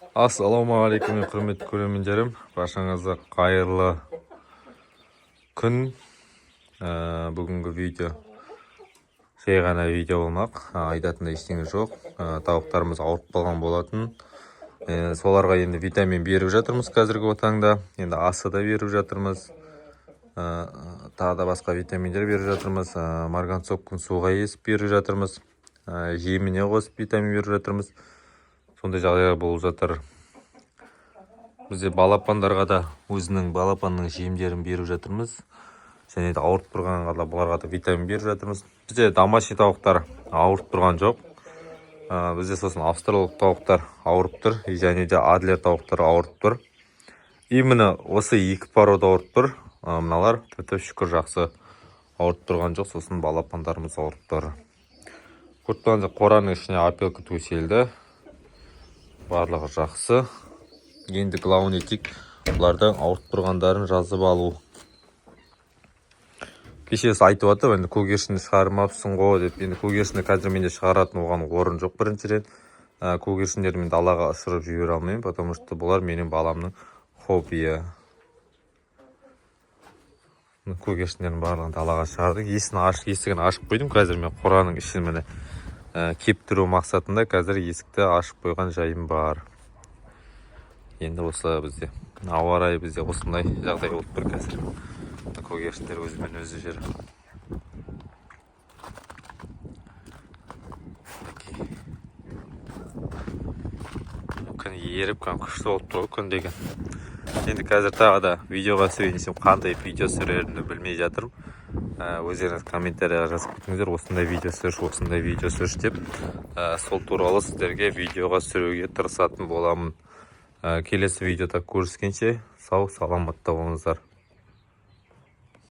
Ассалаумағалейкум, құрметті көрермендерім. Баршаңызға қайырлы күн. Бүгінгі видео жай ғана видео болмақ. Айтатында ештеңе жоқ. Тауықтарымыз ауырып қалған болатын. Соларға енді витамин беріп жатырмыз қазіргі таңда. Енді асы да беріп жатырмыз. Тағы да басқа витаминдер беріп жатырмыз. Марганцовканы суға есіп беріп жатырмыз. Жеміне қосып витамин беріп жатырмыз. Сондай жағдайлар болып жатыр. Бізде балапандарға да өзінің балапанның жемдерін беріп жатырмыз. Және де ауырып тұрғанға да бұларға да витамин беріп жатырмыз. Бізде домашний тауықтар ауырып тұрған жоқ. Бізде сосын австралиялық тауықтар ауырып тұр. Және де адлер тауықтар ауырып тұр. Именно осы екі порода ауырып тұр. Мыналар тіпті шүкір жақсы ауырып тұрған жоқ. Сосын балапандарымыз ауырып тұр. Құрттан қораның ішіне опилка төселді. Барлығы жақсы. Енді главный тек бұлардың ауырып тұрғандарын жазып алу. Кешесі айтып жатыр, енді көгершінді шығармапсың ғой деп. Енді көгершінді қазір менде шығаратын оған орын жоқ біріншіден. Көгершіндерді мен далаға ұшырып жібере алмаймын, потому что бұлар менің баламның хоббиі. Көгершіндердің барлығын далаға шығардық. Есігін ашып қойдым. Қазір мен қораның ішін міне кептіру мақсатында қазір есікті ашып қойған жайым бар. Енді осылай бізде ауа райы бізде осындай жағдай болып тұр қазір. Көгершіндер өзімен өзі жүр. Күн еріп, күн күшті болып тұр, күн деген. Енді қазір тағы да видеоға сөйлесем қандай видео түсірерімді білмей жатырмын. Өздеріңіз комментарияға жазып кетіңіздер, осындай видео түсірші деп. Сол туралы сіздерге видеоға түсіруге тырысатын боламын. Келесі видеода көріскенше сау саламатта болыңыздар.